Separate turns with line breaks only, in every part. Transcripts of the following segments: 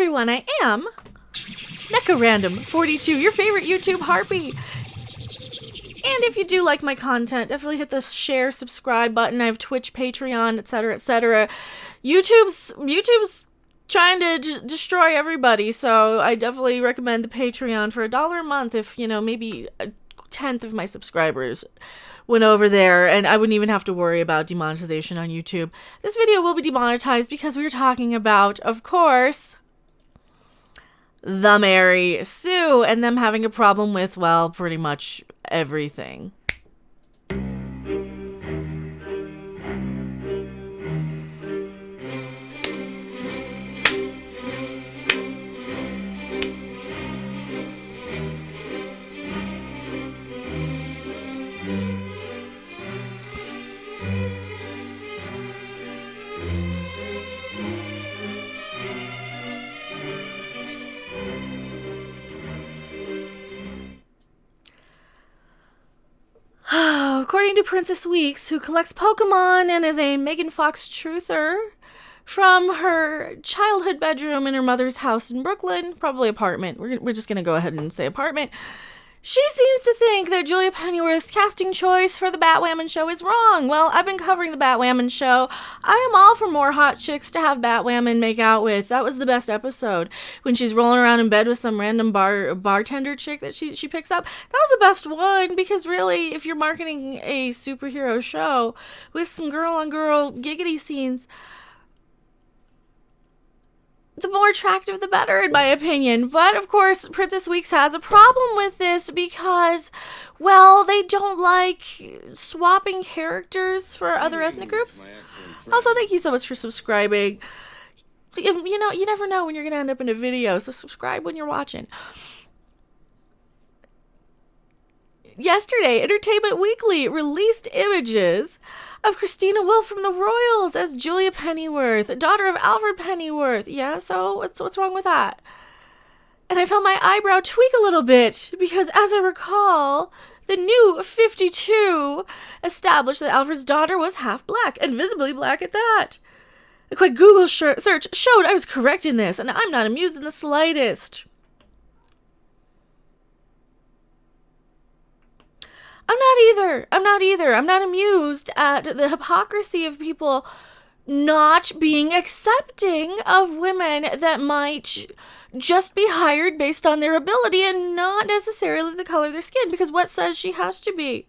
everyone, I am Mecha Random 42, your favorite YouTube harpy. And if you do like my content, definitely hit the share, subscribe button. I have Twitch, Patreon, etc., etc. YouTube's trying to destroy everybody, so I definitely recommend the Patreon for $1 a month if, maybe a tenth of my subscribers went over there, and I wouldn't even have to worry about demonetization on YouTube. This video will be demonetized because we were talking about, of course, the Mary Sue, and them having a problem with, well, pretty much everything. According to Princess Weeks, who collects Pokemon and is a Megan Fox truther from her childhood bedroom in her mother's house in Brooklyn, probably apartment. We're just going to go ahead and say apartment. She seems to think that Julia Pennyworth's casting choice for the Batwoman show is wrong. Well, I've been covering the Batwoman show. I am all for more hot chicks to have Batwoman make out with. That was the best episode. When she's rolling around in bed with some random bartender chick that she picks up. That was the best one, because really, if you're marketing a superhero show with some girl-on-girl giggity scenes, the more attractive, the better, in my opinion. But, of course, Princess Weeks has a problem with this because, well, they don't like swapping characters for other ethnic groups. Also, thank you so much for subscribing. You never know when you're going to end up in a video, so subscribe when you're watching. Yesterday, Entertainment Weekly released images of Christina Wolfe from the Royals as Julia Pennyworth, daughter of Alfred Pennyworth. Yeah, so what's wrong with that? And I felt my eyebrow tweak a little bit because, as I recall, the new 52 established that Alfred's daughter was half black, and visibly black at that. A quick Google search showed I was correct in this, and I'm not amused in the slightest. I'm not either. I'm not amused at the hypocrisy of people not being accepting of women that might just be hired based on their ability and not necessarily the color of their skin. Because what says she has to be?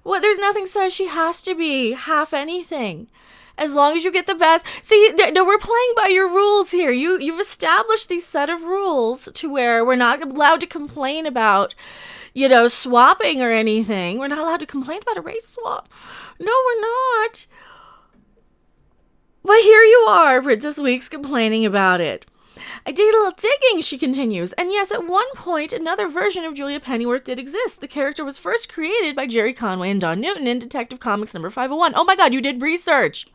There's nothing says she has to be half anything. As long as you get the best. See, no, we're playing by your rules here. You've established these set of rules to where we're not allowed to complain about, swapping or anything. We're not allowed to complain about a race swap. No, we're not. But here you are, Princess Weeks, complaining about it. I did a little digging, she continues. And yes, at one point, another version of Julia Pennyworth did exist. The character was first created by Jerry Conway and Don Newton in Detective Comics number 501. Oh my god, you did research.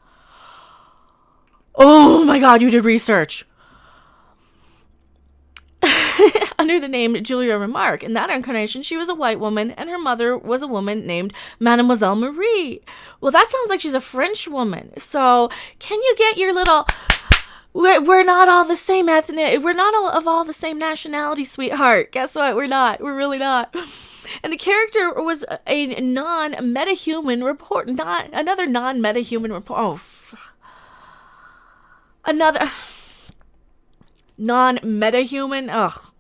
Oh my god, you did research. Under the name Julia Remarque. In that incarnation, she was a white woman, and her mother was a woman named Mademoiselle Marie. Well, that sounds like she's a French woman. So, can you get your little... We're not all the same ethnic... We're not all the same nationality, sweetheart. Guess what? We're not. We're really not. And the character was a non-metahuman report... Another non-metahuman report... Oh, another... Non-metahuman? Ugh.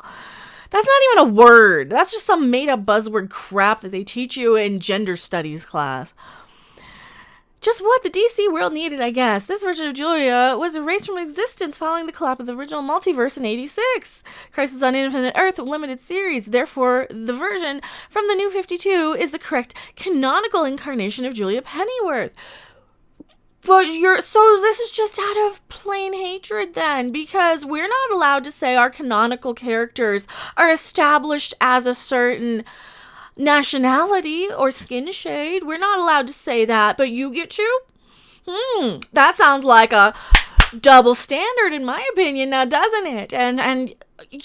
That's not even a word. That's just some made-up buzzword crap that they teach you in gender studies class. Just what the DC world needed, I guess. This version of Julia was erased from existence following the collapse of the original multiverse in '86. Crisis on Infinite Earth limited series. Therefore, the version from the new 52 is the correct canonical incarnation of Julia Pennyworth. But so this is just out of plain hatred then, because we're not allowed to say our canonical characters are established as a certain nationality or skin shade. We're not allowed to say that, but you get to? That sounds like a double standard in my opinion now, doesn't it? And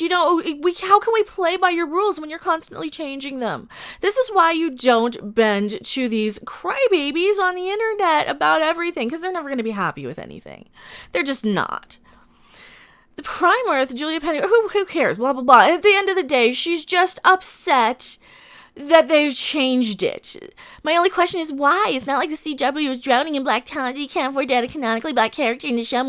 how can we play by your rules when you're constantly changing them? This is why you don't bend to these crybabies on the internet about everything, because they're never going to be happy with anything. They're just not. the Primarch, Julia Pennyworth, who cares? Blah, blah, blah. At the end of the day, she's just upset that they've changed it. My only question is why? It's not like the CW is drowning in black talent. You can't afford to add a canonically black character in the show.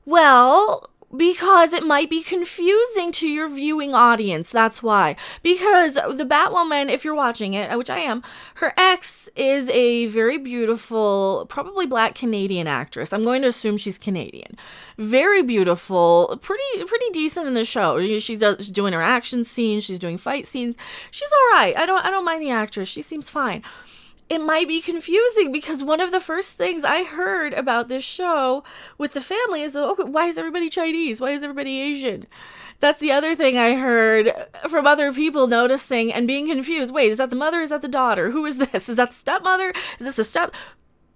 Well, because it might be confusing to your viewing audience. That's why. Because the Batwoman, if you're watching it, which I am, her ex is a very beautiful, probably black Canadian actress. I'm going to assume she's Canadian. Very beautiful, pretty decent in the show. She's doing her action scenes, she's doing fight scenes. She's all right. I don't mind the actress. She seems fine. It might be confusing because one of the first things I heard about this show with the family is, okay, why is everybody Chinese? Why is everybody Asian? That's the other thing I heard from other people noticing and being confused. Wait, is that the mother? Is that the daughter? Who is this? Is that the stepmother? Is this the step?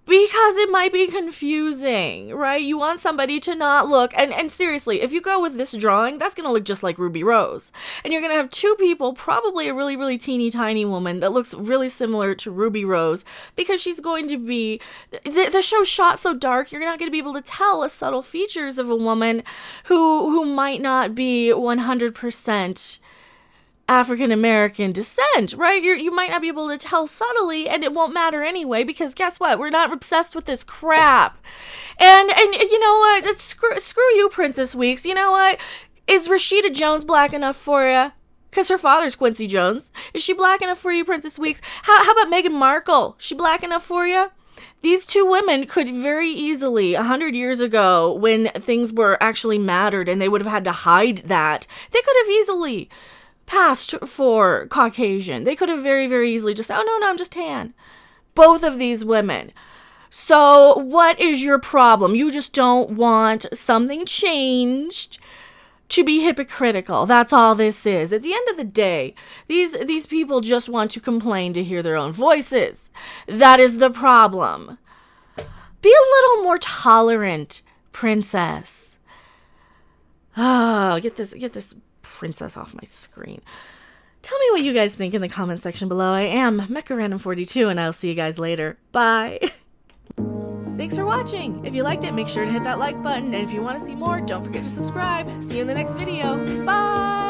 Because it might be confusing, right? You want somebody to not look, and seriously, if you go with this drawing, that's going to look just like Ruby Rose. And you're going to have two people, probably a really, really teeny tiny woman that looks really similar to Ruby Rose, because she's going to be, the show's shot so dark, you're not going to be able to tell the subtle features of a woman who might not be 100% African-American descent, right? You might not be able to tell subtly, and it won't matter anyway, because guess what? We're not obsessed with this crap. And you know what? Screw you, Princess Weeks. You know what? Is Rashida Jones black enough for you? Because her father's Quincy Jones. Is she black enough for you, Princess Weeks? How about Meghan Markle? She black enough for you? These two women could very easily, 100 years ago, when things were actually mattered and they would have had to hide that, they could have easily passed for Caucasian. They could have very, very easily just said, oh, no, I'm just tan. Both of these women. So what is your problem? You just don't want something changed to be hypocritical. That's all this is. At the end of the day, these people just want to complain to hear their own voices. That is the problem. Be a little more tolerant, princess. Oh, get this princess off my screen. Tell me what you guys think in the comment section below. I am Mecha Random 42, and I'll see you guys later. Bye. Thanks for watching. If you liked it, make sure to hit that like button, and if you want to see more, don't forget to subscribe. See you in the next video. Bye.